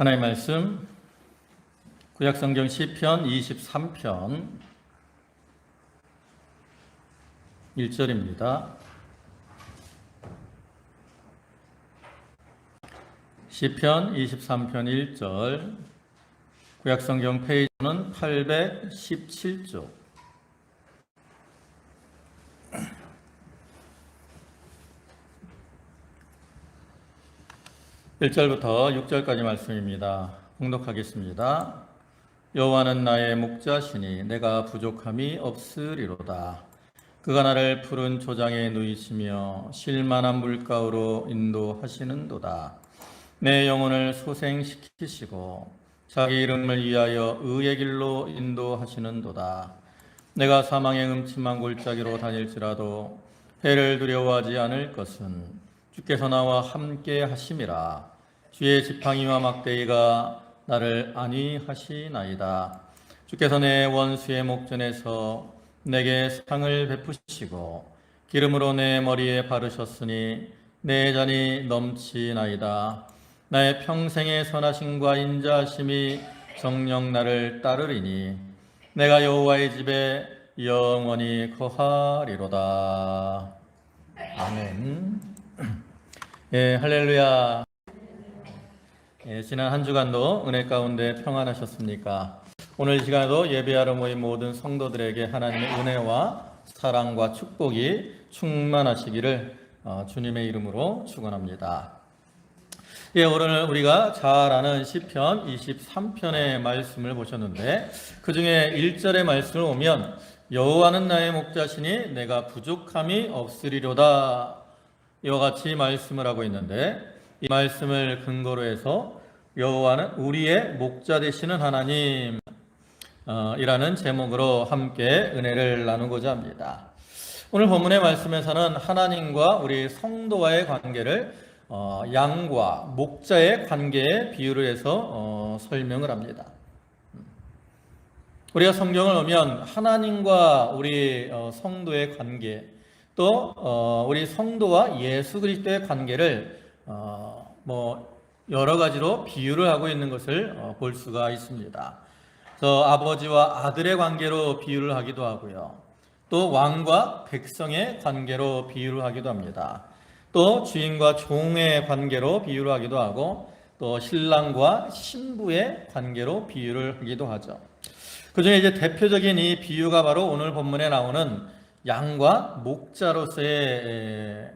하나님의 말씀 구약성경 시편 23편 1절입니다. 시편 23편 1절, 구약성경 페이지는 817쪽. 1절부터 6절까지 말씀입니다. 봉독하겠습니다. 여호와는 나의 목자시니 내가 부족함이 없으리로다. 그가 나를 푸른 조장에 누이시며 쉴만한 물가로 인도하시는도다. 내 영혼을 소생시키시고 자기 이름을 위하여 의의 길로 인도하시는도다. 내가 사망의 음침한 골짜기로 다닐지라도 해를 두려워하지 않을 것은 주께서 나와 함께 하심이라. 주의 지팡이와 막대기가 나를 안위하시나이다. 주께서 내 원수의 목전에서 내게 상을 베푸시고 기름으로 내 머리에 바르셨으니 내 잔이 넘치나이다. 나의 평생의 선하심과 인자하심이 정녕 나를 따르리니 내가 여호와의 집에 영원히 거하리로다. 아멘. 예, 할렐루야. 예, 지난 한 주간도 은혜 가운데 평안하셨습니까? 오늘 이 시간에도 예배하러 모인 모든 성도들에게 하나님의 은혜와 사랑과 축복이 충만하시기를 주님의 이름으로 축원합니다. 예, 오늘 우리가 잘 아는 시편 23편의 말씀을 보셨는데 그 중에 1절의 말씀을 보면 여호와는 나의 목자시니 내가 부족함이 없으리로다. 이와 같이 말씀을 하고 있는데 이 말씀을 근거로 해서 여호와는 우리의 목자 되시는 하나님 이라는 제목으로 함께 은혜를 나누고자 합니다. 오늘 본문의 말씀에서는 하나님과 우리 성도와의 관계를 양과 목자의 관계에 비유를 해서 설명을 합니다. 우리가 성경을 보면 하나님과 우리 성도의 관계, 또 우리 성도와 예수 그리스도의 관계를 여러 가지로 비유를 하고 있는 것을 볼 수가 있습니다. 그래서 아버지와 아들의 관계로 비유를 하기도 하고요. 또 왕과 백성의 관계로 비유를 하기도 합니다. 또 주인과 종의 관계로 비유를 하기도 하고 또 신랑과 신부의 관계로 비유를 하기도 하죠. 그 중에 이제 대표적인 이 비유가 바로 오늘 본문에 나오는 양과 목자로서의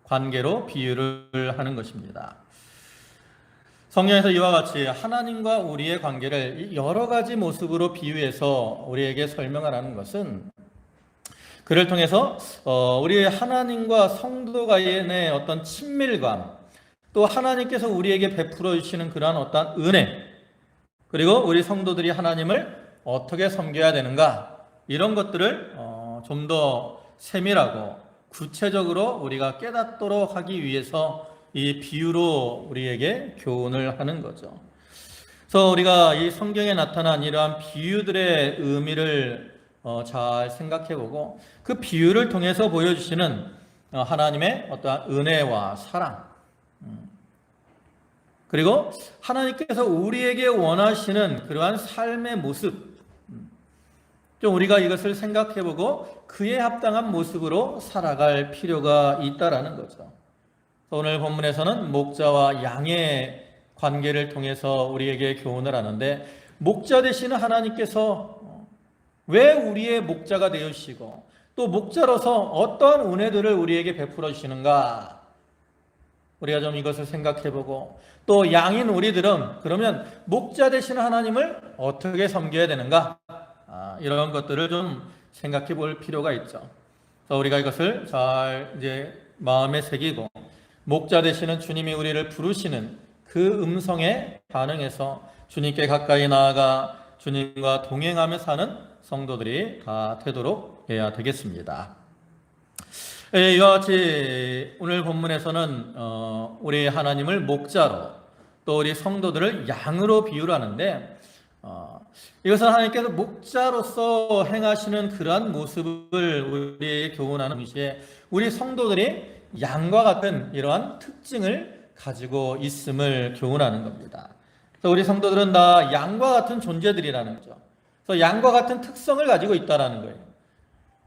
관계로 비유를 하는 것입니다. 성경에서 이와 같이 하나님과 우리의 관계를 여러 가지 모습으로 비유해서 우리에게 설명을 하는 것은 그를 통해서 우리 하나님과 성도 간의 어떤 친밀감, 또 하나님께서 우리에게 베풀어 주시는 그러한 어떤 은혜, 그리고 우리 성도들이 하나님을 어떻게 섬겨야 되는가, 이런 것들을 좀 더 세밀하고 구체적으로 우리가 깨닫도록 하기 위해서 이 비유로 우리에게 교훈을 하는 거죠. 그래서 우리가 이 성경에 나타난 이러한 비유들의 의미를 잘 생각해보고 그 비유를 통해서 보여주시는 하나님의 어떠한 은혜와 사랑, 그리고 하나님께서 우리에게 원하시는 그러한 삶의 모습, 좀 우리가 이것을 생각해보고 그에 합당한 모습으로 살아갈 필요가 있다라는 거죠. 오늘 본문에서는 목자와 양의 관계를 통해서 우리에게 교훈을 하는데, 목자 되시는 하나님께서 왜 우리의 목자가 되시고 또 목자로서 어떠한 은혜들을 우리에게 베풀어 주시는가, 우리가 좀 이것을 생각해보고 또 양인 우리들은 그러면 목자 되시는 하나님을 어떻게 섬겨야 되는가, 이런 것들을 좀 생각해 볼 필요가 있죠. 그래서 우리가 이것을 잘 이제 마음에 새기고 목자 되시는 주님이 우리를 부르시는 그 음성에 반응해서 주님께 가까이 나아가 주님과 동행하며 사는 성도들이 다 되도록 해야 되겠습니다. 이와 같이 오늘 본문에서는 우리 하나님을 목자로, 또 우리 성도들을 양으로 비유하는데, 이것은 하나님께서 목자로서 행하시는 그러한 모습을 우리에게 교훈하는 동시에 우리 성도들이 양과 같은 이러한 특징을 가지고 있음을 교훈하는 겁니다. 그래서 우리 성도들은 다 양과 같은 존재들이라는 거죠. 그래서 양과 같은 특성을 가지고 있다라는 거예요.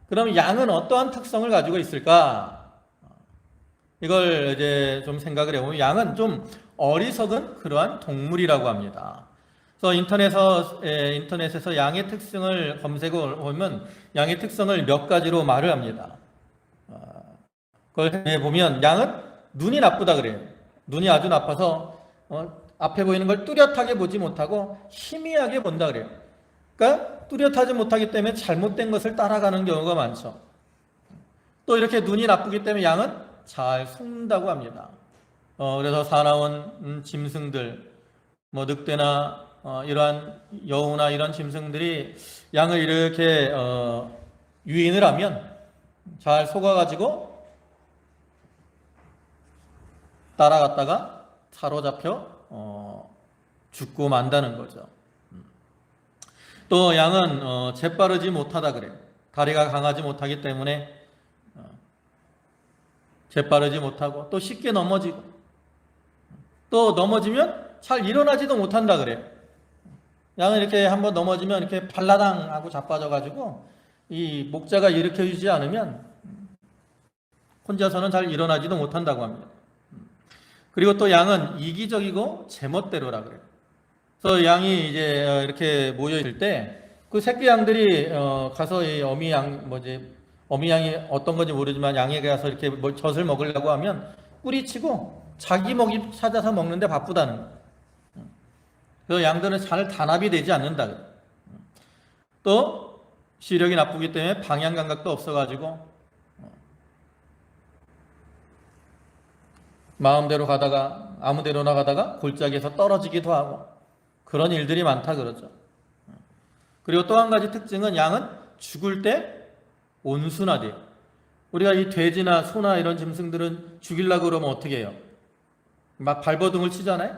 그럼 양은 어떠한 특성을 가지고 있을까? 이걸 이제 좀 생각을 해보면 양은 좀 어리석은 그러한 동물이라고 합니다. 그래서 인터넷에서 양의 특성을 검색해 보면 양의 특성을 몇 가지로 말을 합니다. 그걸 보면 양은 눈이 나쁘다 그래요. 눈이 아주 나빠서 앞에 보이는 걸 뚜렷하게 보지 못하고 희미하게 본다 그래요. 그러니까 뚜렷하지 못하기 때문에 잘못된 것을 따라가는 경우가 많죠. 또 이렇게 눈이 나쁘기 때문에 양은 잘 속는다고 합니다. 그래서 사나운 짐승들, 뭐 늑대나 이러한 여우나 이런 짐승들이 양을 이렇게 유인을 하면 잘 속아가지고 따라갔다가 사로잡혀 죽고 만다는 거죠. 또 양은 재빠르지 못하다 그래요. 다리가 강하지 못하기 때문에 재빠르지 못하고 또 쉽게 넘어지고 또 넘어지면 잘 일어나지도 못한다 그래요. 양은 이렇게 한번 넘어지면 이렇게 발라당 하고 자빠져가지고 이 목자가 일으켜주지 않으면 혼자서는 잘 일어나지도 못한다고 합니다. 그리고 또 양은 이기적이고 제멋대로라 그래요. 그래서 양이 이제 이렇게 모여 있을 때 그 새끼 양들이 가서 이 어미 양이 어떤 건지 모르지만 양에 가서 이렇게 젖을 먹으려고 하면 뿌리치고 자기 먹이 찾아서 먹는데 바쁘다는 거예요. 그래서 양들은 잘 단합이 되지 않는다. 또 시력이 나쁘기 때문에 방향 감각도 없어가지고 마음대로 가다가 아무데로나 가다가 골짜기에서 떨어지기도 하고 그런 일들이 많다 그러죠. 그리고 또 한 가지 특징은 양은 죽을 때 온순하대요. 우리가 이 돼지나 소나 이런 짐승들은 죽이려고 그러면 어떻게 해요? 막 발버둥을 치잖아요.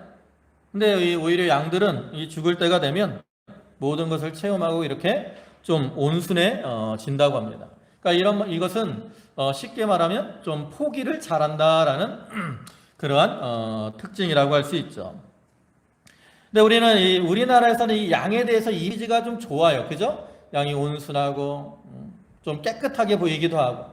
근데 오히려 양들은 이 죽을 때가 되면 모든 것을 체험하고 이렇게 좀 온순해진다고 합니다. 그러니까 이것은 쉽게 말하면 좀 포기를 잘한다라는 그러한 특징이라고 할 수 있죠. 근데 우리나라에서는 이 양에 대해서 이미지가 좀 좋아요. 그죠? 양이 온순하고 좀 깨끗하게 보이기도 하고.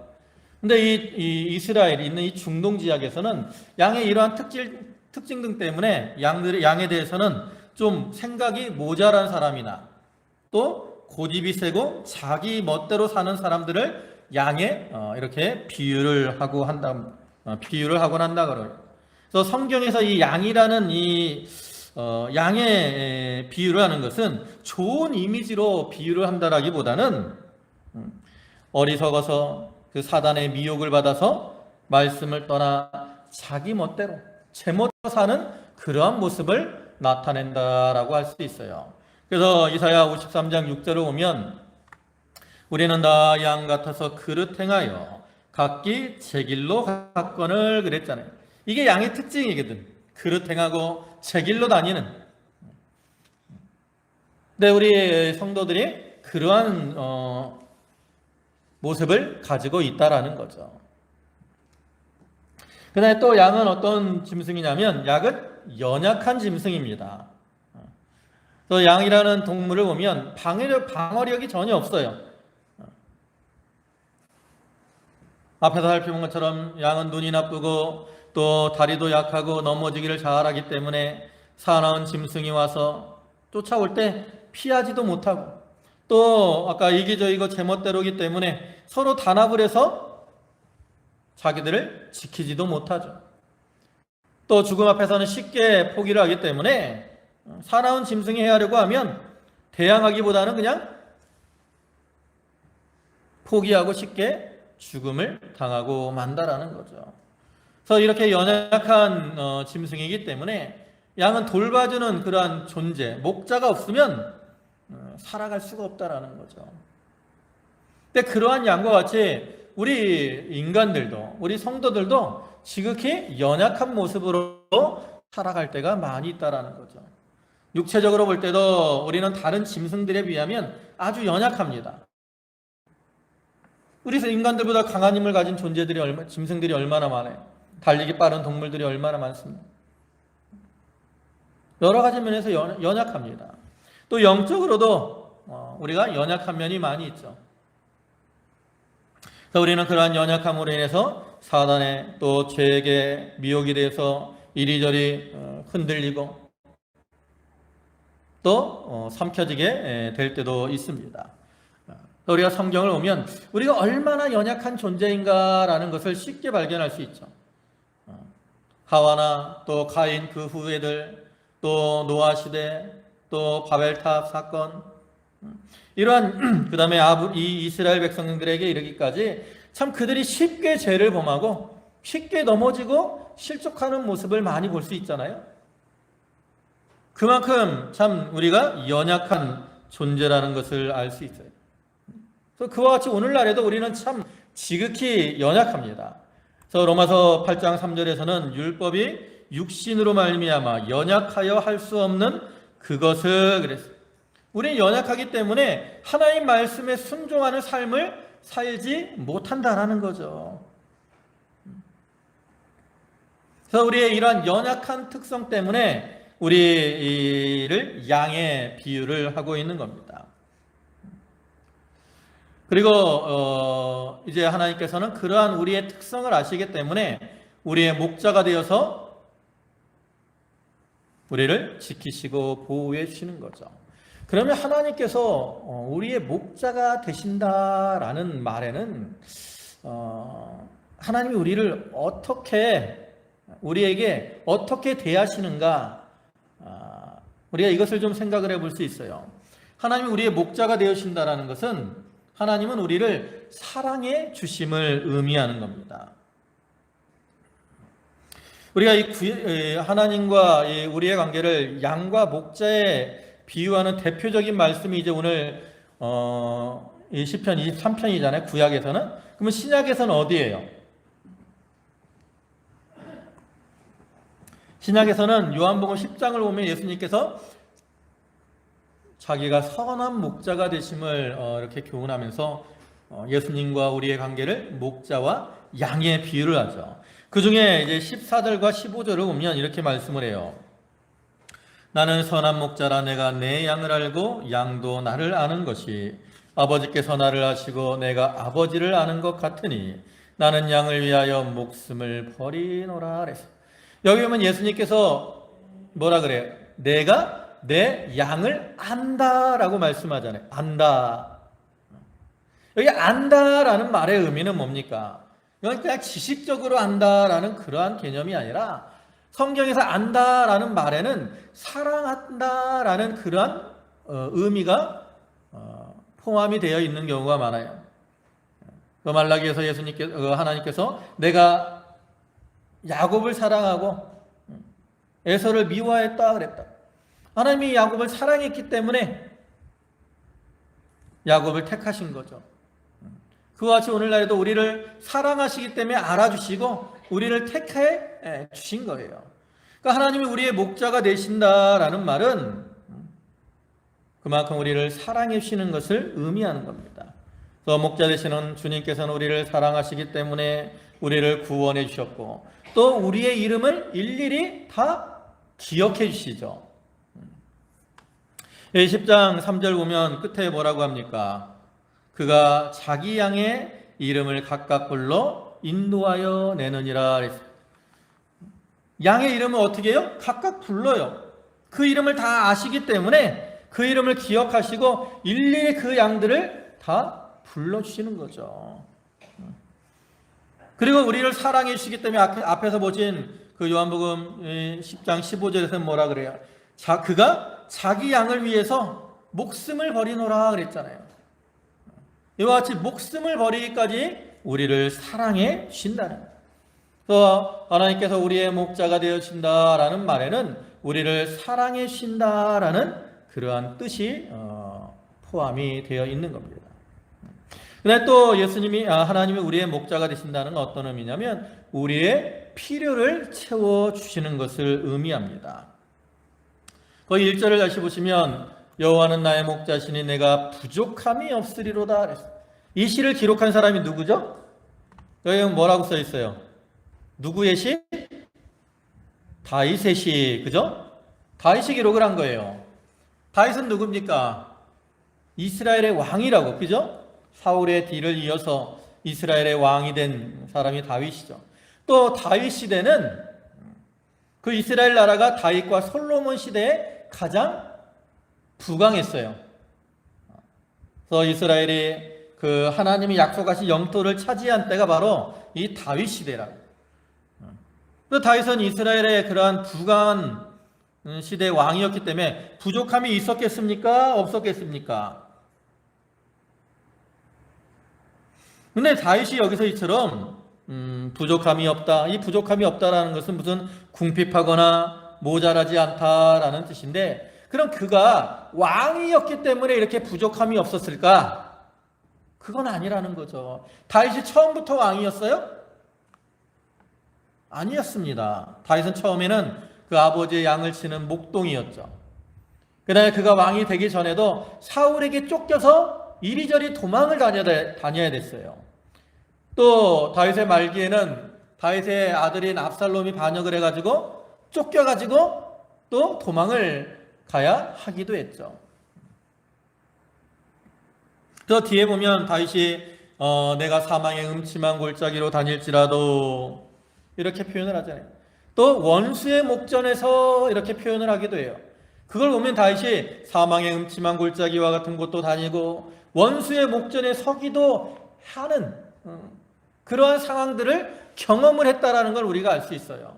근데 이 이스라엘이 있는 이 중동 지역에서는 양의 이러한 특징 등 때문에 양에 대해서는 좀 생각이 모자란 사람이나 또 고집이 세고 자기 멋대로 사는 사람들을 양에 이렇게 비유를 하곤 한다 그래요. 그래서 성경에서 이 양이라는 양의 비유를 하는 것은 좋은 이미지로 비유를 한다라기보다는 어리석어서 그 사단의 미혹을 받아서 말씀을 떠나 자기 멋대로 제멋대로 사는 그러한 모습을 나타낸다라고 할 수 있어요. 그래서 이사야 53장 6절을 보면 우리는 다 양 같아서 그릇 행하여 각기 제 길로 갔거늘 그랬잖아요. 이게 양의 특징이거든. 그릇 행하고 제 길로 다니는. 근데 우리 성도들이 그러한 모습을 가지고 있다라는 거죠. 그다음에 또 양은 어떤 짐승이냐면 양은 연약한 짐승입니다. 또 양이라는 동물을 보면 방어력이 전혀 없어요. 앞에서 살펴본 것처럼 양은 눈이 나쁘고 또 다리도 약하고 넘어지기를 잘하기 때문에 사나운 짐승이 와서 쫓아올 때 피하지도 못하고 또 아까 이기적이고 제멋대로기 때문에 서로 단합을 해서 자기들을 지키지도 못하죠. 또 죽음 앞에서는 쉽게 포기를 하기 때문에 사나운 짐승이 해하려고 하면 대항하기보다는 그냥 포기하고 쉽게 죽음을 당하고 만다라는 거죠. 그래서 이렇게 연약한 짐승이기 때문에 양은 돌봐주는 그러한 존재, 목자가 없으면 살아갈 수가 없다라는 거죠. 근데 그러한 양과 같이 우리 인간들도, 우리 성도들도 지극히 연약한 모습으로 살아갈 때가 많이 있다라는 거죠. 육체적으로 볼 때도 우리는 다른 짐승들에 비하면 아주 연약합니다. 우리 인간들보다 강한 힘을 가진 짐승들이 얼마나 많아요. 달리기 빠른 동물들이 얼마나 많습니다. 여러 가지 면에서 연약합니다. 또 영적으로도 우리가 연약한 면이 많이 있죠. 그래서 우리는 그러한 연약함으로 인해서 사단의 또 죄에게 미혹이 돼서 이리저리 흔들리고 또 삼켜지게 될 때도 있습니다. 우리가 성경을 보면 우리가 얼마나 연약한 존재인가라는 것을 쉽게 발견할 수 있죠. 하와나 또 가인 그 후예들, 또 노아 시대, 또 바벨탑 사건, 이러한 그 다음에 이 이스라엘 백성들에게 이르기까지 참 그들이 쉽게 죄를 범하고 쉽게 넘어지고 실족하는 모습을 많이 볼 수 있잖아요. 그만큼 참 우리가 연약한 존재라는 것을 알 수 있어요. 그래서 그와 같이 오늘날에도 우리는 참 지극히 연약합니다. 그래서 로마서 8장 3절에서는 율법이 육신으로 말미암아 연약하여 할 수 없는 그것을 그랬어요. 우리는 연약하기 때문에 하나님 말씀에 순종하는 삶을 살지 못한다라는 거죠. 그래서 우리의 이러한 연약한 특성 때문에 우리를 양의 비유를 하고 있는 겁니다. 그리고 이제 하나님께서는 그러한 우리의 특성을 아시기 때문에 우리의 목자가 되어서 우리를 지키시고 보호해 주시는 거죠. 그러면 하나님께서 우리의 목자가 되신다라는 말에는 하나님이 우리에게 어떻게 대하시는가, 우리가 이것을 좀 생각을 해볼 수 있어요. 하나님이 우리의 목자가 되어주신다라는 것은 하나님은 우리를 사랑해 주심을 의미하는 겁니다. 우리가 하나님과 우리의 관계를 양과 목자에 비유하는 대표적인 말씀이 이제 오늘 이 시편 23편이잖아요. 구약에서는. 그러면 신약에서는 어디예요? 신약에서는 요한복음 10장을 보면 예수님께서 자기가 선한 목자가 되심을 이렇게 교훈하면서 예수님과 우리의 관계를 목자와 양의 비유를 하죠. 그 중에 이제 14절과 15절을 보면 이렇게 말씀을 해요. 나는 선한 목자라 내가 내 양을 알고 양도 나를 아는 것이 아버지께서 나를 아시고 내가 아버지를 아는 것 같으니 나는 양을 위하여 목숨을 버리노라 그랬어요. 여기 보면 예수님께서 뭐라 그래요? 내가 내 양을 안다라고 말씀하잖아요. 안다. 여기 안다라는 말의 의미는 뭡니까? 이건 그냥 지식적으로 안다라는 그러한 개념이 아니라 성경에서 안다라는 말에는 사랑한다라는 그러한 의미가 포함이 되어 있는 경우가 많아요. 말라기에서 하나님께서 내가 야곱을 사랑하고 에서를 미워했다 그랬다. 하나님이 야곱을 사랑했기 때문에 야곱을 택하신 거죠. 그와 같이 오늘날에도 우리를 사랑하시기 때문에 알아주시고 우리를 택해 주신 거예요. 그러니까 하나님이 우리의 목자가 되신다라는 말은 그만큼 우리를 사랑해 주시는 것을 의미하는 겁니다. 그래서 목자 되시는 주님께서는 우리를 사랑하시기 때문에 우리를 구원해 주셨고 또 우리의 이름을 일일이 다 기억해 주시죠. 10장 3절 보면 끝에 뭐라고 합니까? 그가 자기 양의 이름을 각각 불러 인도하여 내느니라 그랬어요. 양의 이름을 어떻게 해요? 각각 불러요. 그 이름을 다 아시기 때문에 그 이름을 기억하시고 일일이 그 양들을 다 불러주시는 거죠. 그리고 우리를 사랑해 주시기 때문에 앞에서 보신 그 요한복음 10장 15절에서는 뭐라 그래요? 그가 자기 양을 위해서 목숨을 버리노라 그랬잖아요. 이와 같이 목숨을 버리기까지 우리를 사랑해 주신다는 거예요. 그래서 하나님께서 우리의 목자가 되어주신다라는 말에는 우리를 사랑해 주신다라는 그러한 뜻이 포함이 되어 있는 겁니다. 그런데 또 하나님이 우리의 목자가 되신다는 어떤 의미냐면 우리의 필요를 채워주시는 것을 의미합니다. 거기 1절을 다시 보시면 여호와는 나의 목자시니 내가 부족함이 없으리로다 그랬어요. 이 시를 기록한 사람이 누구죠? 여기 뭐라고 써 있어요? 누구의 시? 다윗의 시, 그죠? 다윗이 기록을 한 거예요. 다윗은 누굽니까? 이스라엘의 왕이라고, 그죠? 사울의 뒤를 이어서 이스라엘의 왕이 된 사람이 다윗이죠. 또 다윗 시대는 그 이스라엘 나라가 다윗과 솔로몬 시대에 가장 부강했어요. 그래서 이스라엘이 그 하나님이 약속하신 영토를 차지한 때가 바로 이 다윗 시대라고. 그 다윗은 이스라엘의 그러한 부강한 시대의 왕이었기 때문에 부족함이 있었겠습니까? 없었겠습니까? 근데 다윗이 여기서 이처럼 부족함이 없다. 이 부족함이 없다라는 것은 무슨 궁핍하거나 모자라지 않다라는 뜻인데, 그럼 그가 왕이었기 때문에 이렇게 부족함이 없었을까? 그건 아니라는 거죠. 다윗이 처음부터 왕이었어요? 아니었습니다. 다윗은 처음에는 그 아버지의 양을 치는 목동이었죠. 그다음에 그가 왕이 되기 전에도 사울에게 쫓겨서 이리저리 도망을 다녀야 됐어요. 또 다윗의 말기에는 다윗의 아들인 압살롬이 반역을 해가지고 쫓겨가지고 또 도망을 가야 하기도 했죠. 또 뒤에 보면 다윗이 내가 사망의 음침한 골짜기로 다닐지라도 이렇게 표현을 하잖아요. 또 원수의 목전에서 이렇게 표현을 하기도 해요. 그걸 보면 다윗이 사망의 음침한 골짜기와 같은 곳도 다니고 원수의 목전에 서기도 하는 그러한 상황들을 경험을 했다라는 걸 우리가 알 수 있어요.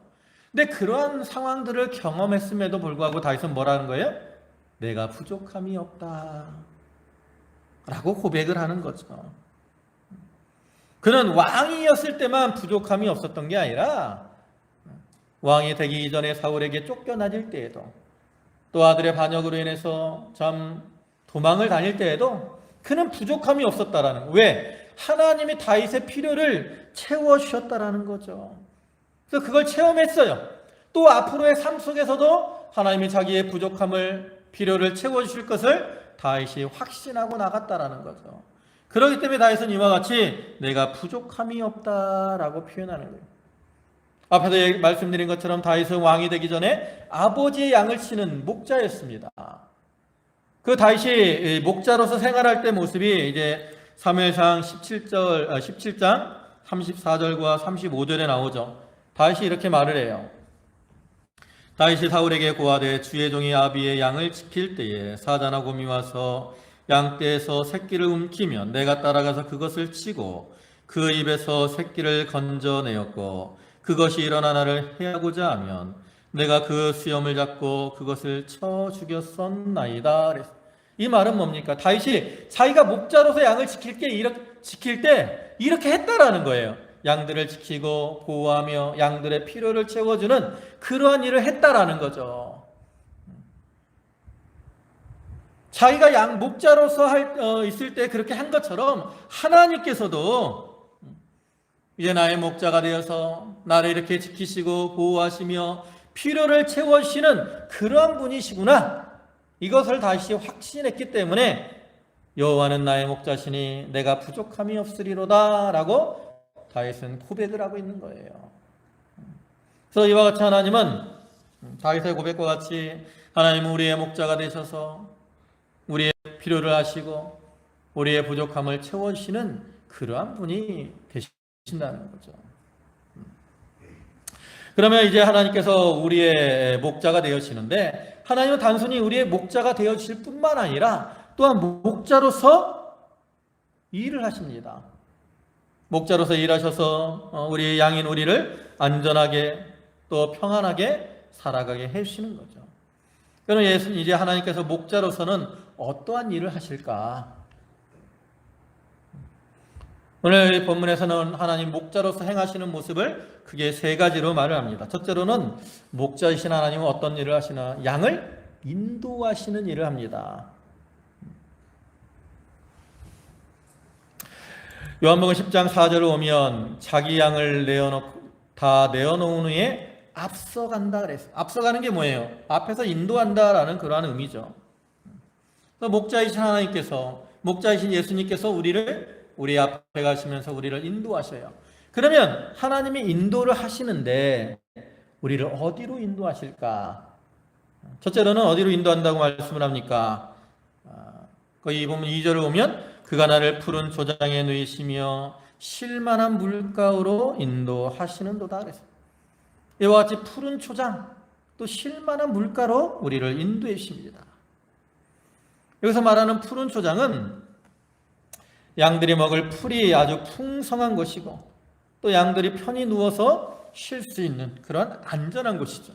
근데 그러한 상황들을 경험했음에도 불구하고 다윗은 뭐라는 거예요? 내가 부족함이 없다 라고 고백을 하는 거죠. 그는 왕이었을 때만 부족함이 없었던 게 아니라 왕이 되기 이전에 사울에게 쫓겨다닐 때에도, 또 아들의 반역으로 인해서 참 도망을 다닐 때에도 그는 부족함이 없었다라는 거예요. 왜? 하나님이 다윗의 필요를 채워주셨다라는 거죠. 그래서 그걸 체험했어요. 또 앞으로의 삶 속에서도 하나님이 자기의 부족함을, 필요를 채워주실 것을 다윗이 확신하고 나갔다라는 거죠. 그렇기 때문에 다윗은 이와 같이 내가 부족함이 없다라고 표현하는 거예요. 앞에서 말씀드린 것처럼 다윗은 왕이 되기 전에 아버지의 양을 치는 목자였습니다. 그 다윗이 목자로서 생활할 때 모습이 이제 사무엘상 17장 34절과 35절에 나오죠. 다윗이 이렇게 말을 해요. 다윗이 사울에게 고하되 주의 종이 아비의 양을 지킬 때에 사자나 곰이 와서 양떼에서 새끼를 움키면 내가 따라가서 그것을 치고 그 입에서 새끼를 건져내었고 그것이 일어나 나를 해하고자 하면 내가 그 수염을 잡고 그것을 쳐 죽였었나이다. 이 말은 뭡니까? 다윗이 자기가 목자로서 양을 지킬 때 이렇게 했다라는 거예요. 양들을 지키고 보호하며 양들의 필요를 채워주는 그러한 일을 했다라는 거죠. 자기가 목자로서 있을 때 그렇게 한 것처럼 하나님께서도 이제 나의 목자가 되어서 나를 이렇게 지키시고 보호하시며 필요를 채워주시는 그러한 분이시구나, 이것을 다시 확신했기 때문에 여호와는 나의 목자시니 내가 부족함이 없으리로다 라고 다윗은 고백을 하고 있는 거예요. 그래서 이와 같이 하나님은 다윗의 고백과 같이 하나님은 우리의 목자가 되셔서 우리의 필요를 하시고 우리의 부족함을 채워주시는 그러한 분이 되신다는 거죠. 그러면 이제 하나님께서 우리의 목자가 되어지는데, 하나님은 단순히 우리의 목자가 되어주실 뿐만 아니라 또한 목자로서 일을 하십니다. 목자로서 일하셔서 우리 양인 우리를 안전하게 또 평안하게 살아가게 해주시는 거죠. 그럼 이제 하나님께서 목자로서는 어떠한 일을 하실까? 오늘 본문에서는 하나님 목자로서 행하시는 모습을 크게 세 가지로 말을 합니다. 첫째로는 목자이신 하나님은 어떤 일을 하시나? 양을 인도하시는 일을 합니다. 요한복음 10장 4절을 보면 자기 양을 다 내어놓은 후에 앞서간다 그랬어요. 앞서가는 게 뭐예요? 앞에서 인도한다라는 그러한 의미죠. 목자이신 하나님께서, 목자이신 예수님께서 우리 앞에 가시면서 우리를 인도하셔요. 그러면 하나님이 인도를 하시는데 우리를 어디로 인도하실까? 첫째로는 어디로 인도한다고 말씀을 합니까? 거기 보면 2절을 보면 그가 나를 푸른 조장에 누이시며 쉴만한 물가로 인도하시는도다 그랬어요. 이와 같이 푸른 초장 또 쉴만한 물가로 우리를 인도해 주십니다. 여기서 말하는 푸른 초장은 양들이 먹을 풀이 아주 풍성한 것이고 또 양들이 편히 누워서 쉴 수 있는 그런 안전한 곳이죠.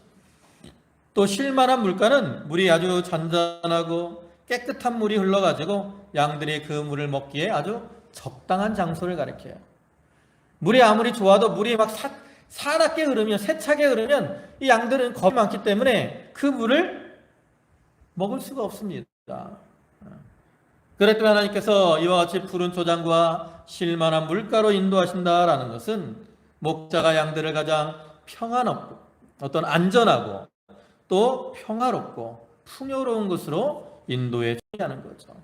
또 쉴만한 물가는 물이 아주 잔잔하고 깨끗한 물이 흘러가지고 양들이 그 물을 먹기에 아주 적당한 장소를 가리켜요. 물이 아무리 좋아도 물이 막 사납게 흐르면 세차게 흐르면 이 양들은 겁이 많기 때문에 그 물을 먹을 수가 없습니다. 그랬더니 하나님께서 이와 같이 푸른 초장과 쉴만한 물가로 인도하신다라는 것은 목자가 양들을 가장 평안없고 어떤 안전하고 또 평화롭고 풍요로운 곳으로 인도해 주게 하는 거죠.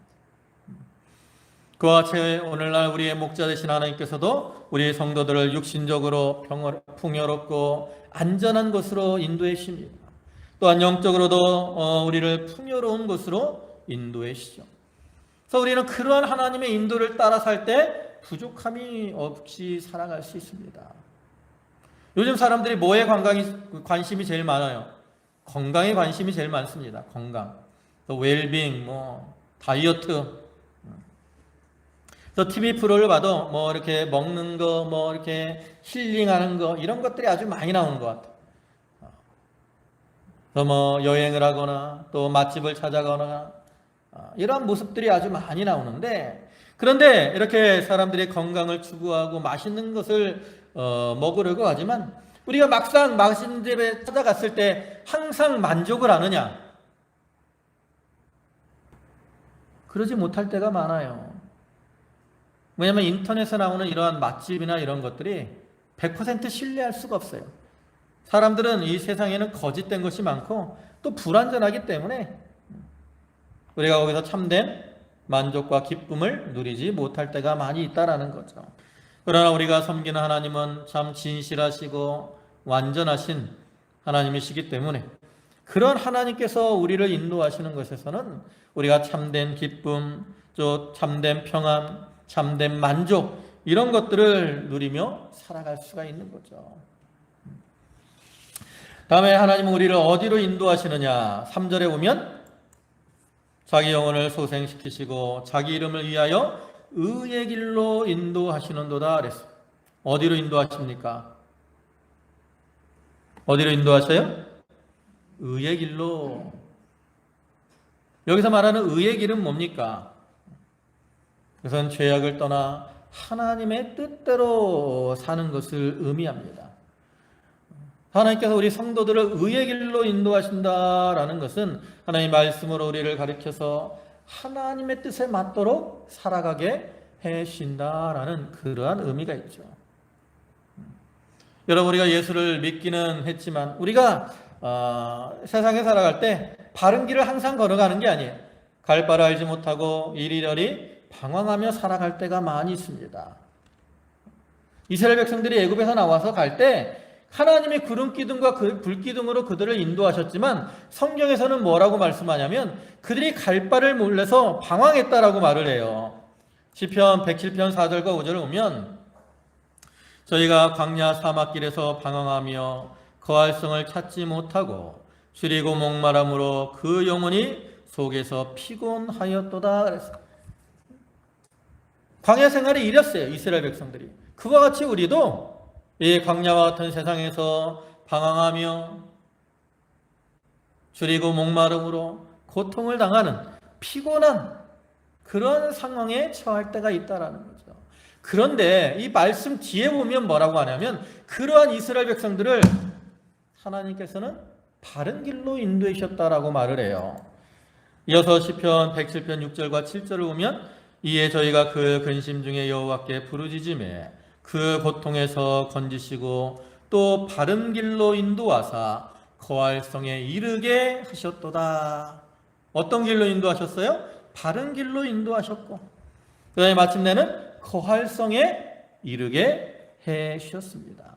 그와 같이 오늘날 우리의 목자 되신 하나님께서도 우리 성도들을 육신적으로 풍요롭고 안전한 곳으로 인도해 주십니다. 또한 영적으로도 우리를 풍요로운 곳으로 인도해 주시죠. 그래서 우리는 그러한 하나님의 인도를 따라 살 때 부족함이 없이 살아갈 수 있습니다. 요즘 사람들이 뭐에 관심이 제일 많아요? 건강에 관심이 제일 많습니다. 건강, 또 웰빙, 다이어트. 또 TV 프로를 봐도 이렇게 먹는 거, 이렇게 힐링하는 거 이런 것들이 아주 많이 나오는 것 같아요. 또 여행을 하거나 또 맛집을 찾아가거나 이런 모습들이 아주 많이 나오는데 그런데 이렇게 사람들이 건강을 추구하고 맛있는 것을 먹으려고 하지만 우리가 막상 맛있는 집에 찾아갔을 때 항상 만족을 하느냐? 그러지 못할 때가 많아요. 왜냐하면 인터넷에 나오는 이러한 맛집이나 이런 것들이 100% 신뢰할 수가 없어요. 사람들은 이 세상에는 거짓된 것이 많고 또 불완전하기 때문에 우리가 거기서 참된 만족과 기쁨을 누리지 못할 때가 많이 있다라는 거죠. 그러나 우리가 섬기는 하나님은 참 진실하시고 완전하신 하나님이시기 때문에 그런 하나님께서 우리를 인도하시는 것에서는 우리가 참된 기쁨, 또 참된 평안, 참된 만족 이런 것들을 누리며 살아갈 수가 있는 거죠. 다음에 하나님은 우리를 어디로 인도하시느냐? 3절에 보면 자기 영혼을 소생시키시고 자기 이름을 위하여 의의 길로 인도하시는도다 그랬어요. 어디로 인도하십니까? 어디로 인도하셔요? 의의 길로. 여기서 말하는 의의 길은 뭡니까? 그것은 죄악을 떠나 하나님의 뜻대로 사는 것을 의미합니다. 하나님께서 우리 성도들을 의의 길로 인도하신다라는 것은 하나님의 말씀으로 우리를 가르쳐서 하나님의 뜻에 맞도록 살아가게 해주신다라는 그러한 의미가 있죠. 여러분 우리가 예수를 믿기는 했지만 우리가 세상에 살아갈 때 바른 길을 항상 걸어가는 게 아니에요. 갈 바를 알지 못하고 이리저리 방황하며 살아갈 때가 많이 있습니다. 이스라엘 백성들이 애굽에서 나와서 갈 때 하나님의 구름 기둥과 불 기둥으로 그들을 인도하셨지만 성경에서는 뭐라고 말씀하냐면 그들이 갈 바를 몰라서 방황했다라고 말을 해요. 시편 107편 4절과 5절을 보면 저희가 광야 사막길에서 방황하며 거할 성을 찾지 못하고 줄이고 목마름으로 그 영혼이 속에서 피곤하였도다 그랬어요. 광야 생활이 이랬어요. 이스라엘 백성들이. 그와 같이 우리도 이 광야와 같은 세상에서 방황하며 줄이고 목마름으로 고통을 당하는 피곤한 그런 상황에 처할 때가 있다라는 거죠. 그런데 이 말씀 뒤에 보면 뭐라고 하냐면 그러한 이스라엘 백성들을 하나님께서는 바른 길로 인도해 주셨다라고 말을 해요. 이어서 시편 107편 6절과 7절을 보면 이에 저희가 그 근심 중에 여호와께 부르짖음에 그 고통에서 건지시고 또 바른 길로 인도하사 거할 성에 이르게 하셨도다. 어떤 길로 인도하셨어요? 바른 길로 인도하셨고 그 다음에 마침내는 거할 성에 이르게 해 주셨습니다.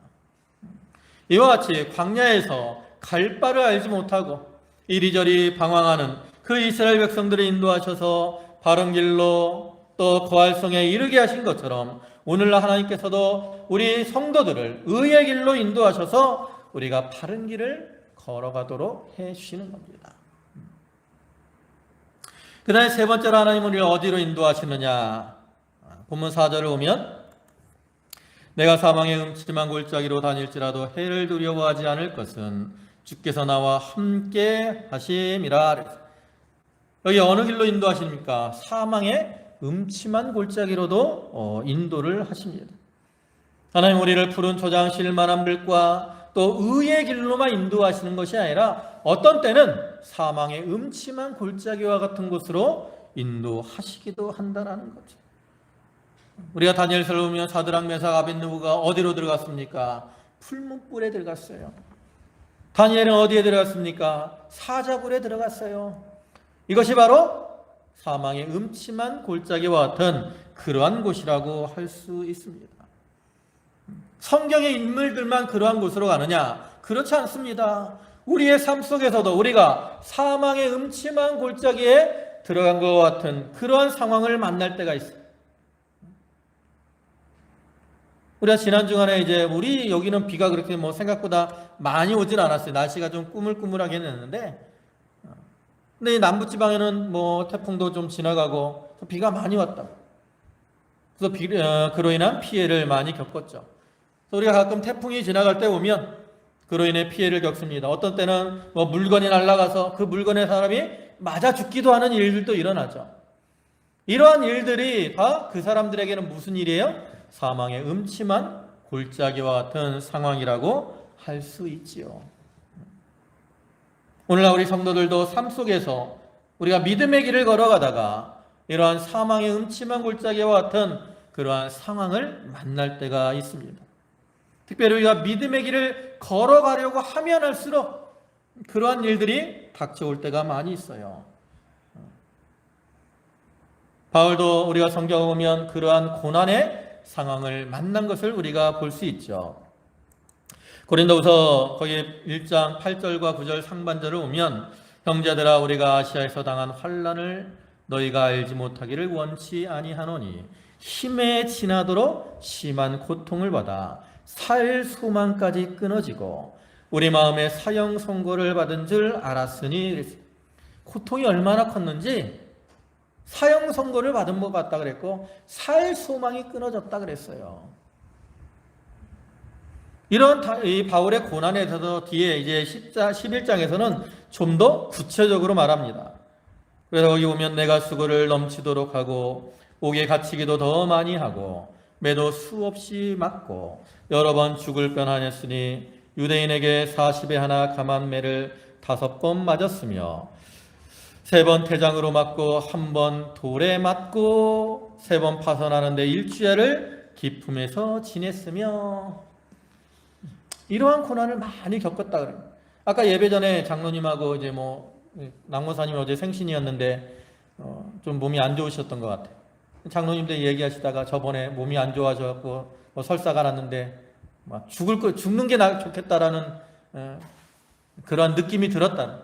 이와 같이 광야에서 갈 바를 알지 못하고 이리저리 방황하는 그 이스라엘 백성들을 인도하셔서 바른 길로 또 거할성에 이르게 하신 것처럼 오늘날 하나님께서도 우리 성도들을 의의 길로 인도하셔서 우리가 바른 길을 걸어가도록 해 주시는 겁니다. 그 다음에 세 번째로 하나님은 우리를 어디로 인도하시느냐. 본문 4절을 보면 내가 사망의 음침한 골짜기로 다닐지라도 해를 두려워하지 않을 것은 주께서 나와 함께 하심이라. 여기 어느 길로 인도하십니까? 사망의 음침한 골짜기로도 인도를 하십니다. 하나님 우리를 푸른 초장 실만한 들과 또 의의 길로만 인도하시는 것이 아니라 어떤 때는 사망의 음침한 골짜기와 같은 곳으로 인도하시기도 한다는 거죠. 우리가 다니엘서를 보면 사드락 메삭 아벳느고가 어디로 들어갔습니까? 풀문불에 들어갔어요. 다니엘은 어디에 들어갔습니까? 사자굴에 들어갔어요. 이것이 바로 사망의 음침한 골짜기와 같은 그러한 곳이라고 할 수 있습니다. 성경의 인물들만 그러한 곳으로 가느냐? 그렇지 않습니다. 우리의 삶 속에서도 우리가 사망의 음침한 골짜기에 들어간 것 같은 그러한 상황을 만날 때가 있어요. 우리가 지난 주간에 이제 우리 여기는 비가 그렇게 생각보다 많이 오진 않았어요. 날씨가 좀 꾸물꾸물하긴 했는데, 근데 이 남부지방에는 태풍도 좀 지나가고 비가 많이 왔다. 그래서 그로 인한 피해를 많이 겪었죠. 그래서 우리가 가끔 태풍이 지나갈 때 보면 그로 인해 피해를 겪습니다. 어떤 때는 물건이 날아가서 그 물건에 사람이 맞아 죽기도 하는 일들도 일어나죠. 이러한 일들이 다 그 사람들에게는 무슨 일이에요? 사망의 음침한 골짜기와 같은 상황이라고 할 수 있지요. 오늘날 우리 성도들도 삶 속에서 우리가 믿음의 길을 걸어가다가 이러한 사망의 음침한 골짜기와 같은 그러한 상황을 만날 때가 있습니다. 특별히 우리가 믿음의 길을 걸어가려고 하면 할수록 그러한 일들이 닥쳐올 때가 많이 있어요. 바울도 우리가 성경을 보면 그러한 고난의 상황을 만난 것을 우리가 볼 수 있죠. 고린도후서 거기 1장 8절과 9절 상반절을 보면 형제들아 우리가 아시아에서 당한 환난을 너희가 알지 못하기를 원치 아니하노니 힘에 지나도록 심한 고통을 받아 살 소망까지 끊어지고 우리 마음에 사형 선고를 받은 줄 알았으니. 고통이 얼마나 컸는지 사형 선고를 받은 것 같다 그랬고 살 소망이 끊어졌다 그랬어요. 이런 이 바울의 고난에 대해서 뒤에 이제 11장에서는 좀 더 구체적으로 말합니다. 그래서 거기 보면 내가 수고를 넘치도록 하고 옥에 갇히기도 더 많이 하고 매도 수없이 맞고 여러 번 죽을 뻔하였으니 유대인에게 40에 하나 감한 매를 5번 맞았으며 3번 태장으로 맞고 1번 돌에 맞고 3번 파선하는데 일주일을 기품에서 지냈으며. 이러한 고난을 많이 겪었다 그래요. 아까 예배 전에 장로님하고 이제 낙모사님 어제 생신이었는데 좀 몸이 안 좋으셨던 것 같아요. 장로님들 얘기하시다가 저번에 몸이 안 좋아져갖고 설사가 났는데 죽는 게 좋겠다라는 그런 느낌이 들었다.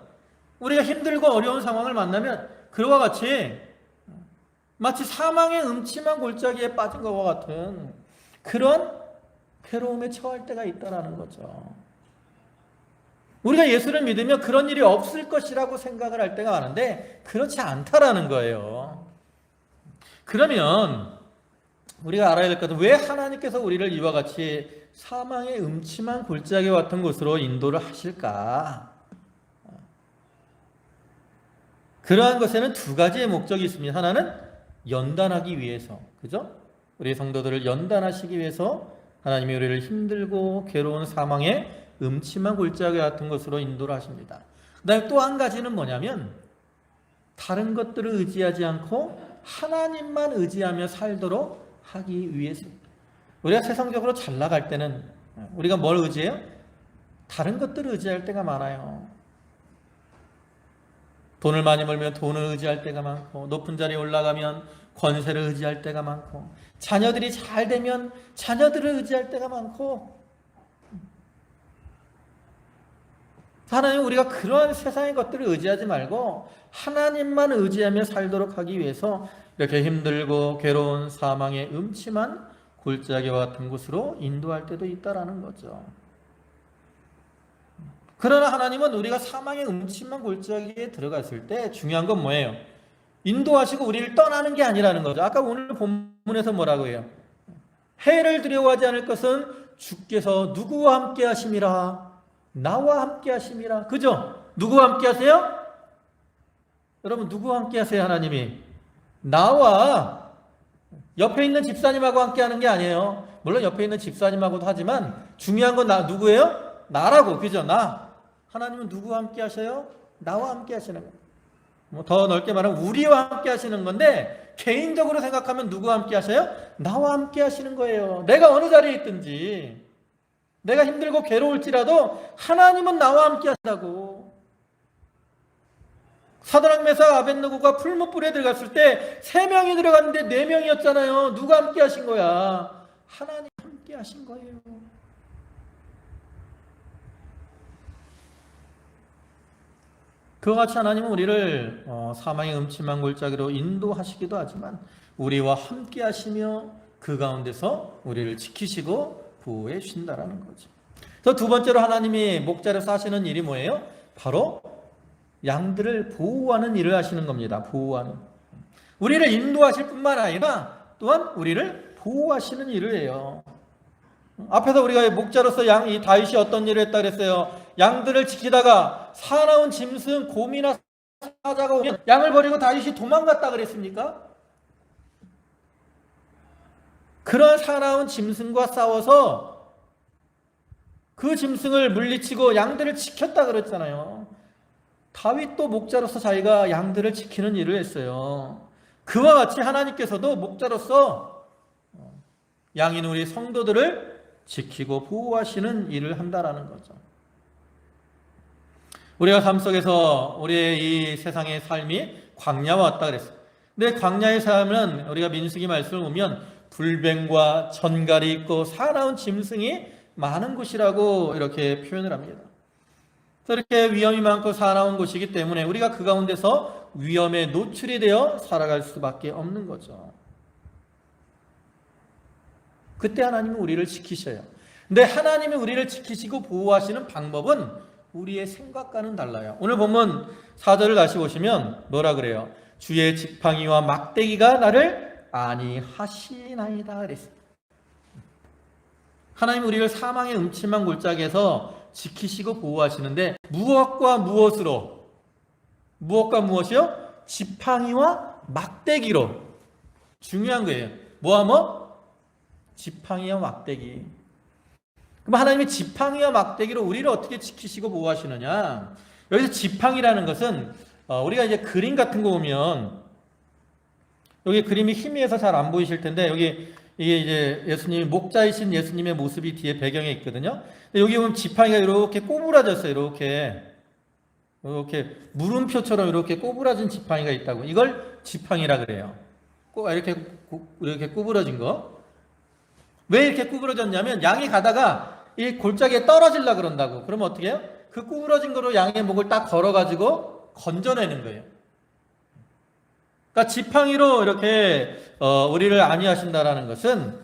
우리가 힘들고 어려운 상황을 만나면 그와 같이 마치 사망의 음침한 골짜기에 빠진 것과 같은 그런 괴로움에 처할 때가 있다는 거죠. 우리가 예수를 믿으면 그런 일이 없을 것이라고 생각을 할 때가 많은데 그렇지 않다라는 거예요. 그러면 우리가 알아야 될 것은 왜 하나님께서 우리를 이와 같이 사망의 음침한 골짜기 같은 곳으로 인도를 하실까? 그러한 것에는 2가지의 목적이 있습니다. 하나는 연단하기 위해서, 그죠? 우리 성도들을 연단하시기 위해서 하나님이 우리를 힘들고 괴로운 사망의 음침한 골짜기 같은 것으로 인도를 하십니다. 그 다음에 또 한 가지는 뭐냐면 다른 것들을 의지하지 않고 하나님만 의지하며 살도록 하기 위해서입니다. 우리가 세상적으로 잘 나갈 때는 우리가 뭘 의지해요? 다른 것들을 의지할 때가 많아요. 돈을 많이 벌면 돈을 의지할 때가 많고 높은 자리에 올라가면 권세를 의지할 때가 많고 자녀들이 잘 되면 자녀들을 의지할 때가 많고 하나님, 우리가 그러한 세상의 것들을 의지하지 말고 하나님만 의지하며 살도록 하기 위해서 이렇게 힘들고 괴로운 사망의 음침한 골짜기와 같은 곳으로 인도할 때도 있다라는 거죠. 그러나 하나님은 우리가 사망의 음침한 골짜기에 들어갔을 때 중요한 건 뭐예요? 인도하시고 우리를 떠나는 게 아니라는 거죠. 아까 오늘 본문에서 뭐라고 해요? 해를 두려워하지 않을 것은 주께서 누구와 함께 하심이라. 나와 함께 하심이라. 그죠? 누구와 함께 하세요? 여러분, 누구와 함께 하세요? 하나님이 나와 옆에 있는 집사님하고 함께 하는 게 아니에요. 물론 옆에 있는 집사님하고도 하지만 중요한 건 누구예요? 나라고. 그죠? 나. 하나님은 누구와 함께 하셔요? 나와 함께 하시는 거예요. 더 넓게 말하면 우리와 함께 하시는 건데, 개인적으로 생각하면 누구와 함께 하셔요? 나와 함께 하시는 거예요. 내가 어느 자리에 있든지, 내가 힘들고 괴로울지라도 하나님은 나와 함께 하신다고. 사드락 메삭 아벳느고가 풀무불에 들어갔을 때 3명이 들어갔는데 4명이었잖아요. 누가 함께 하신 거야? 하나님 함께 하신 거예요. 그와 같이 하나님은 우리를 사망의 음침한 골짜기로 인도하시기도 하지만 우리와 함께 하시며 그 가운데서 우리를 지키시고 보호해 주신다라는 거죠. 그래서 두 번째로 하나님이 목자로서 하시는 일이 뭐예요? 바로 양들을 보호하는 일을 하시는 겁니다. 보호하는. 우리를 인도하실 뿐만 아니라 또한 우리를 보호하시는 일을 해요. 앞에서 우리가 목자로서 이 다윗이 어떤 일을 했다 그랬어요? 양들을 지키다가 사나운 짐승, 곰이나 사자가 오면 양을 버리고 다윗이 도망갔다 그랬습니까? 그런 사나운 짐승과 싸워서 그 짐승을 물리치고 양들을 지켰다 그랬잖아요. 다윗도 목자로서 자기가 양들을 지키는 일을 했어요. 그와 같이 하나님께서도 목자로서 양인 우리 성도들을 지키고 보호하시는 일을 한다라는 거죠. 우리가 삶 속에서 우리의 이 세상의 삶이 광야와 같다 그랬어요. 근데 광야의 삶은 우리가 민수기 말씀을 보면 불뱀과 전갈이 있고 사나운 짐승이 많은 곳이라고 이렇게 표현을 합니다. 이렇게 위험이 많고 사나운 곳이기 때문에 우리가 그 가운데서 위험에 노출이 되어 살아갈 수밖에 없는 거죠. 그때 하나님은 우리를 지키셔요. 근데 하나님이 우리를 지키시고 보호하시는 방법은 우리의 생각과는 달라요. 오늘 본문 4절을 다시 보시면 뭐라 그래요? 주의 지팡이와 막대기가 나를 안위하시나이다 그랬어요. 하나님 우리를 사망의 음침한 골짜기에서 지키시고 보호하시는데 무엇과 무엇으로? 무엇과 무엇이요? 지팡이와 막대기로. 중요한 거예요. 뭐와 뭐? 지팡이와 막대기. 그럼 하나님이 지팡이와 막대기로 우리를 어떻게 지키시고 보호하시느냐? 여기서 지팡이라는 것은 우리가 이제 그림 같은 거 보면 여기 그림이 희미해서 잘 안 보이실 텐데 여기 이게 이제 예수님이 목자이신 예수님의 모습이 뒤에 배경에 있거든요. 여기 보면 지팡이가 이렇게 꼬부라졌어요. 이렇게 물음표처럼 이렇게 꼬부라진 지팡이가 있다고. 이걸 지팡이라 그래요. 이렇게 구부러진 거. 왜 이렇게 구부러졌냐면 양이 가다가 이 골짜기에 떨어지려고 그런다고. 그러면 어떻게 해요? 그 구부러진 거로 양의 목을 딱 걸어가지고 건져내는 거예요. 그러니까 지팡이로 이렇게 우리를 안위하신다라는 것은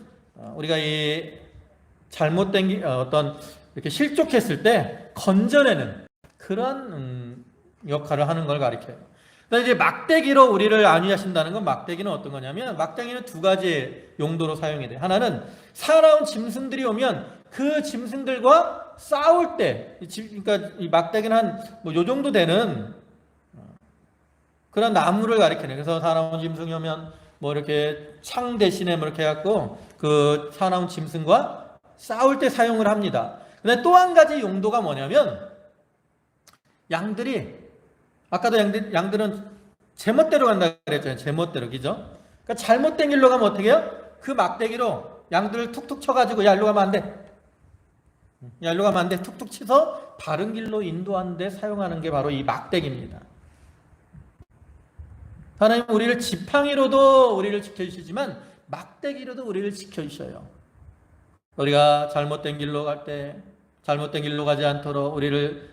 우리가 이 잘못된 어떤 이렇게 실족했을 때 건져내는 그런 역할을 하는 걸 가리켜요. 그다음에 이제 막대기로 우리를 안위하신다는 건 막대기는 어떤 거냐면 막대기는 두 가지 용도로 사용이 돼요. 하나는 사나운 짐승들이 오면 그 짐승들과 싸울 때, 그러니까 이 막대기는 한 뭐 요 정도 되는 그런 나무를 가리키는. 그래서 사나운 짐승이 오면 뭐 이렇게 창 대신에 뭐 이렇게 해갖고 그 사나운 짐승과 싸울 때 사용을 합니다. 근데 또 한 가지 용도가 뭐냐면 양들이 아까도 양들은 제멋대로 간다 그랬잖아요. 제멋대로, 그죠? 그러니까 잘못된 길로 가면 어떻게 해요? 그 막대기로 양들을 툭툭 쳐가지고 야, 일로 가면 안 돼. 야, 일로 가면 안 돼. 툭툭 치서 바른 길로 인도하는 데 사용하는 게 바로 이 막대기입니다. 하나님은 우리를 지팡이로도 우리를 지켜주시지만 막대기로도 우리를 지켜주셔요. 우리가 잘못된 길로 갈 때 잘못된 길로 가지 않도록 우리를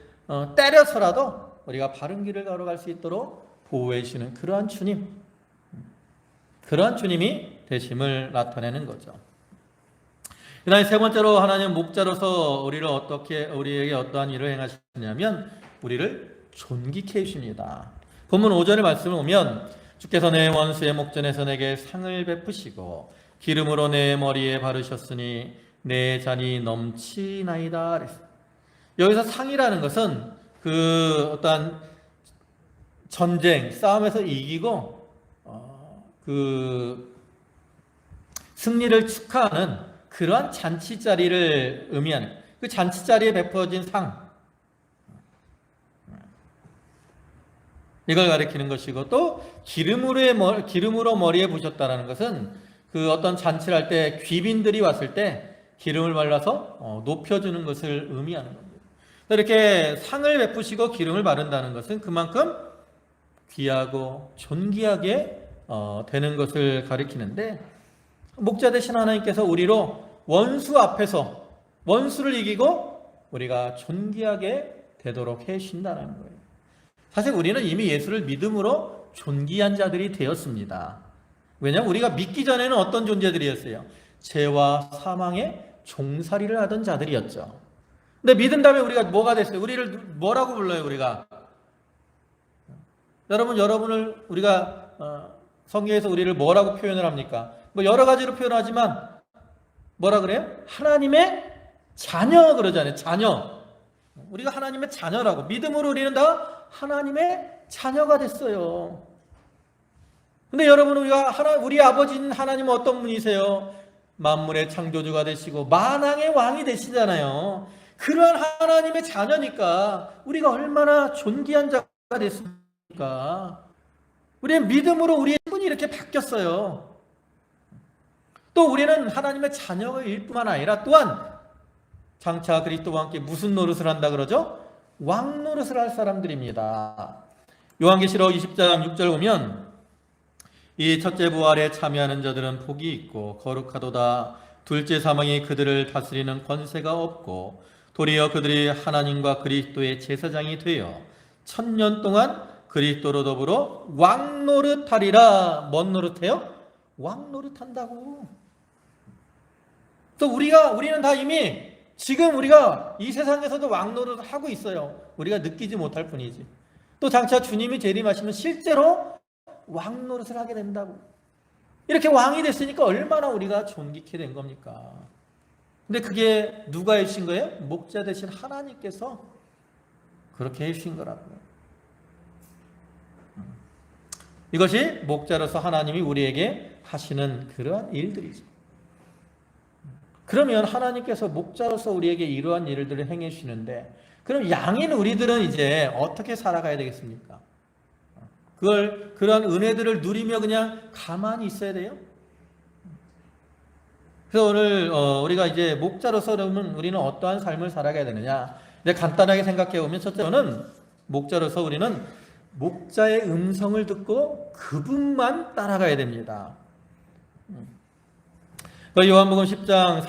때려서라도 우리가 바른 길을 걸어갈 수 있도록 보호해 주시는 그러한 주님이 되심을 나타내는 거죠. 그다음에 세 번째로 하나님 목자로서 우리에게 어떠한 일을 행하시냐면 우리를 존귀케 해주십니다. 본문 5절의 말씀을 보면 주께서 내 원수의 목전에서 내게 상을 베푸시고 기름으로 내 머리에 바르셨으니 내 잔이 넘치나이다. 여기서 상이라는 것은 그 어떠한 전쟁, 싸움에서 이기고 그 승리를 축하하는 그러한 잔치자리를 의미하는 그 잔치자리에 베풀어진 상, 이걸 가리키는 것이고, 또 기름으로 머리에 부으셨다는 것은 그 어떤 잔치를 할 때 귀빈들이 왔을 때 기름을 발라서 높여주는 것을 의미하는 겁니다. 이렇게 상을 베푸시고 기름을 바른다는 것은 그만큼 귀하고 존귀하게 되는 것을 가리키는데, 목자 되신 하나님께서 우리로 원수 앞에서 원수를 이기고 우리가 존귀하게 되도록 해주신다는 거예요. 사실 우리는 이미 예수를 믿음으로 존귀한 자들이 되었습니다. 왜냐하면 우리가 믿기 전에는 어떤 존재들이었어요? 죄와 사망의 종살이를 하던 자들이었죠. 근데 믿은 다음에 우리가 뭐가 됐어요? 우리를 뭐라고 불러요? 우리가 여러분을 우리가 성경에서 우리를 뭐라고 표현을 합니까? 뭐 여러 가지로 표현하지만 뭐라 그래요? 하나님의 자녀 그러잖아요. 자녀. 우리가 하나님의 자녀라고. 믿음으로 우리는 다 하나님의 자녀가 됐어요. 근데 여러분, 우리 아버지는 하나님은 어떤 분이세요? 만물의 창조주가 되시고 만왕의 왕이 되시잖아요. 그러한 하나님의 자녀니까 우리가 얼마나 존귀한 자가 됐습니까? 우리의 믿음으로 우리의 신분이 이렇게 바뀌었어요. 또 우리는 하나님의 자녀일 뿐만 아니라 또한 장차 그리스도와 함께 무슨 노릇을 한다 그러죠? 왕 노릇을 할 사람들입니다. 요한계시록 20장 6절 보면 이 첫째 부활에 참여하는 자들은 복이 있고 거룩하도다. 둘째 사망이 그들을 다스리는 권세가 없고 도리어 그들이 하나님과 그리스도의 제사장이 되어 1000년 동안 그리스도로 더불어 왕 노릇하리라. 뭔 노릇해요? 왕 노릇한다고. 또 우리는 다 이미 지금 우리가 이 세상에서도 왕 노릇을 하고 있어요. 우리가 느끼지 못할 뿐이지. 또 장차 주님이 재림하시면 실제로 왕 노릇을 하게 된다고. 이렇게 왕이 됐으니까 얼마나 우리가 존귀케 된 겁니까? 근데 그게 누가 해주신 거예요? 목자 되신 하나님께서 그렇게 해주신 거라고요. 이것이 목자로서 하나님이 우리에게 하시는 그러한 일들이죠. 그러면 하나님께서 목자로서 우리에게 이러한 일들을 행해 주시는데, 그럼 양인 우리들은 이제 어떻게 살아가야 되겠습니까? 그런 은혜들을 누리며 그냥 가만히 있어야 돼요? 그래서 오늘 우리가 이제 목자로서 그러면 우리는 어떠한 삶을 살아가야 되느냐? 이제 간단하게 생각해 보면, 첫째는 목자로서 우리는 목자의 음성을 듣고 그분만 따라가야 됩니다. 요한복음 10장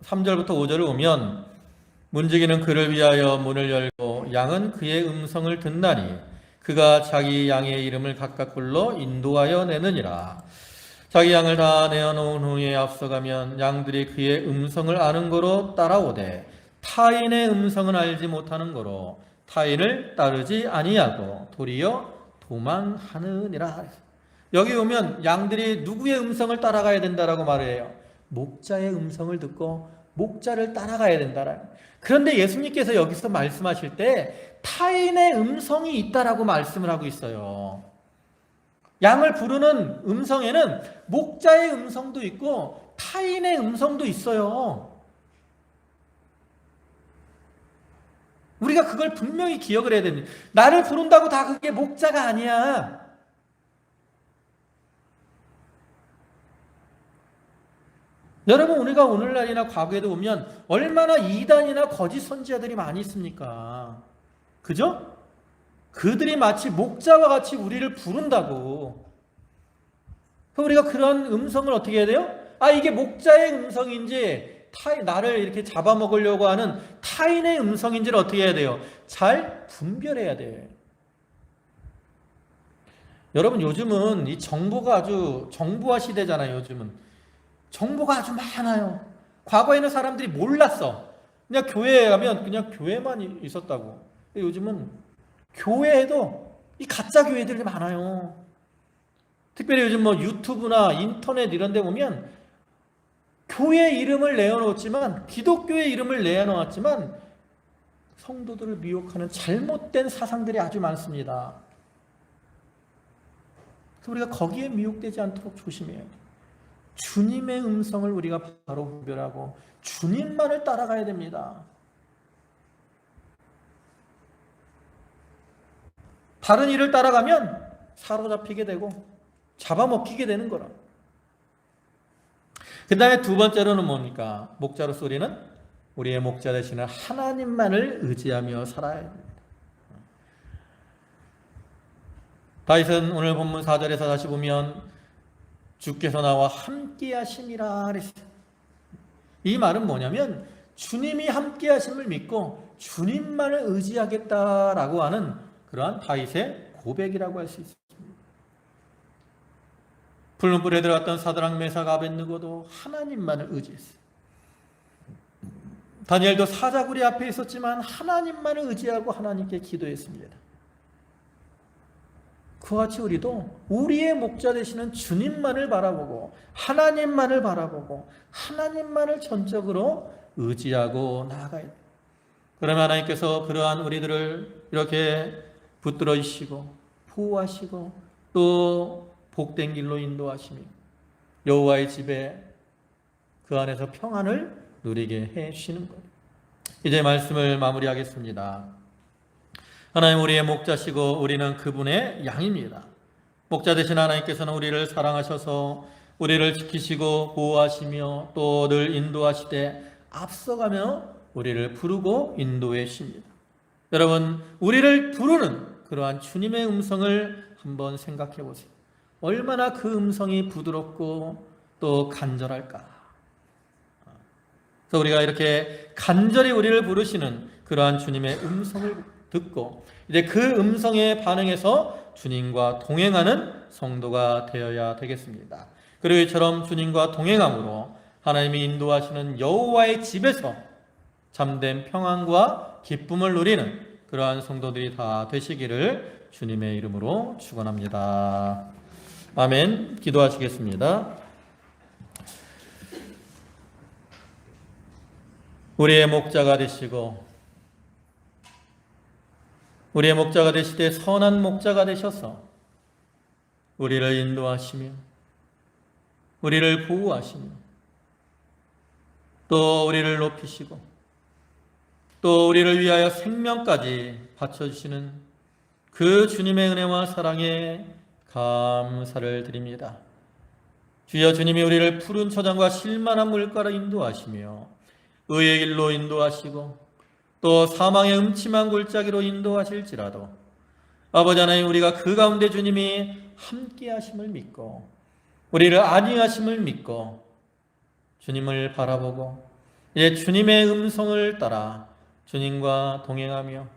3절부터 5절을 보면 문지기는 그를 위하여 문을 열고 양은 그의 음성을 듣나니 그가 자기 양의 이름을 각각 불러 인도하여 내느니라. 자기 양을 다 내어놓은 후에 앞서가면 양들이 그의 음성을 아는 거로 따라오되 타인의 음성은 알지 못하는 거로 타인을 따르지 아니하고 도리어 도망하느니라. 여기 오면 양들이 누구의 음성을 따라가야 된다라고 말해요? 목자의 음성을 듣고 목자를 따라가야 된다라. 그런데 예수님께서 여기서 말씀하실 때 타인의 음성이 있다라고 말씀을 하고 있어요. 양을 부르는 음성에는 목자의 음성도 있고 타인의 음성도 있어요. 우리가 그걸 분명히 기억을 해야 됩니다. 나를 부른다고 다 그게 목자가 아니야. 여러분, 우리가 오늘날이나 과거에도 보면 얼마나 이단이나 거짓 선지자들이 많이 있습니까? 그죠? 그들이 마치 목자와 같이 우리를 부른다고. 그럼 우리가 그런 음성을 어떻게 해야 돼요? 이게 목자의 음성인지 나를 이렇게 잡아먹으려고 하는 타인의 음성인지를 어떻게 해야 돼요? 잘 분별해야 돼. 여러분, 요즘은 이 정보가 아주 정보화 시대잖아요. 요즘은 정보가 아주 많아요. 과거에는 사람들이 몰랐어. 그냥 교회에 가면 그냥 교회만 있었다고. 요즘은 교회에도 이 가짜 교회들이 많아요. 특별히 요즘 뭐 유튜브나 인터넷 이런 데 보면 교회 이름을 내어놓았지만, 기독교의 이름을 내어놓았지만 성도들을 미혹하는 잘못된 사상들이 아주 많습니다. 그래서 우리가 거기에 미혹되지 않도록 조심해야 돼요. 주님의 음성을 우리가 바로 분별하고 주님만을 따라가야 됩니다. 다른 일을 따라가면 사로잡히게 되고 잡아먹히게 되는 거라. 그 다음에 두 번째로는 뭡니까? 목자로서 우리는 우리의 목자 되시는 하나님만을 의지하며 살아야 됩니다. 다윗은 오늘 본문 4절에서 다시 보면 주께서 나와 함께 하심이라 그랬어요. 이 말은 뭐냐면 주님이 함께 하심을 믿고 주님만을 의지하겠다라고 하는 그러한 다윗의 고백이라고 할 수 있습니다. 붉은 불에 들어갔던 사드락 메삭 아벳느고도 하나님만을 의지했어요. 다니엘도 사자굴이 앞에 있었지만 하나님만을 의지하고 하나님께 기도했습니다. 그와 같이 우리도 우리의 목자 되시는 주님만을 바라보고 하나님만을 바라보고 하나님만을 전적으로 의지하고 나아가야 돼요. 그러면 하나님께서 그러한 우리들을 이렇게 붙들어 주시고 보호하시고 또 복된 길로 인도하시며 여호와의 집에 그 안에서 평안을 누리게 해 주시는 거예요. 이제 말씀을 마무리하겠습니다. 하나님 우리의 목자시고 우리는 그분의 양입니다. 목자 되신 하나님께서는 우리를 사랑하셔서 우리를 지키시고 보호하시며 또 늘 인도하시되 앞서가며 우리를 부르고 인도해 주십니다. 여러분, 우리를 부르는 그러한 주님의 음성을 한번 생각해 보세요. 얼마나 그 음성이 부드럽고 또 간절할까. 그래서 우리가 이렇게 간절히 우리를 부르시는 그러한 주님의 음성을 듣고 이제 그 음성에 반응해서 주님과 동행하는 성도가 되어야 되겠습니다. 그리고 이처럼 주님과 동행함으로 하나님이 인도하시는 여호와의 집에서 참된 평안과 기쁨을 누리는 그러한 성도들이 다 되시기를 주님의 이름으로 축원합니다. 아멘. 기도하시겠습니다. 우리의 목자가 되시고 우리의 목자가 되시되 선한 목자가 되셔서 우리를 인도하시며 우리를 보호하시며 또 우리를 높이시고 또 우리를 위하여 생명까지 바쳐주시는 그 주님의 은혜와 사랑에 감사를 드립니다. 주여, 주님이 우리를 푸른 초장과 실만한 물가로 인도하시며 의의 길로 인도하시고 또 사망의 음침한 골짜기로 인도하실지라도 아버지 하나님, 우리가 그 가운데 주님이 함께 하심을 믿고 우리를 안위하심을 믿고 주님을 바라보고 이제 주님의 음성을 따라 주님과 동행하며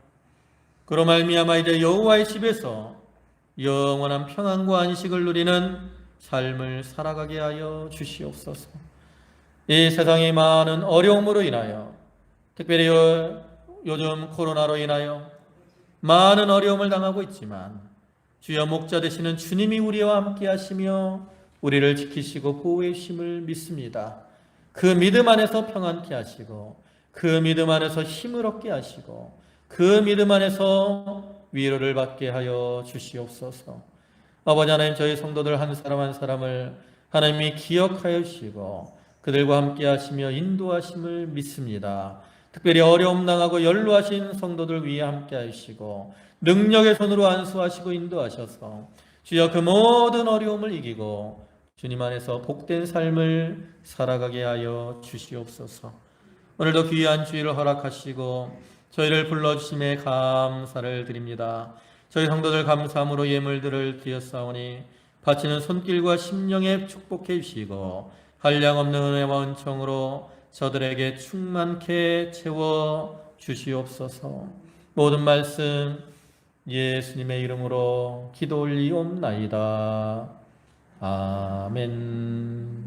그로 말미암아 이제 여호와의 집에서 영원한 평안과 안식을 누리는 삶을 살아가게 하여 주시옵소서. 이 세상의 많은 어려움으로 인하여 특별히 요즘 코로나로 인하여 많은 어려움을 당하고 있지만 주여, 목자 되시는 주님이 우리와 함께 하시며 우리를 지키시고 보호해 주심을 믿습니다. 그 믿음 안에서 평안케 하시고 그 믿음 안에서 힘을 얻게 하시고 그 믿음 안에서 위로를 받게 하여 주시옵소서. 아버지 하나님, 저희 성도들 한 사람 한 사람을 하나님이 기억하여 주시고 그들과 함께 하시며 인도하심을 믿습니다. 특별히 어려움 당하고 연로하신 성도들 위해 함께 하시고 능력의 손으로 안수하시고 인도하셔서 주여, 그 모든 어려움을 이기고 주님 안에서 복된 삶을 살아가게 하여 주시옵소서. 오늘도 귀한 주일을 허락하시고 저희를 불러주심에 감사를 드립니다. 저희 성도들 감사함으로 예물들을 드렸사오니 바치는 손길과 심령에 축복해 주시고 한량없는 은혜와 은총으로 저들에게 충만케 채워 주시옵소서. 모든 말씀 예수님의 이름으로 기도 올리옵나이다. 아멘.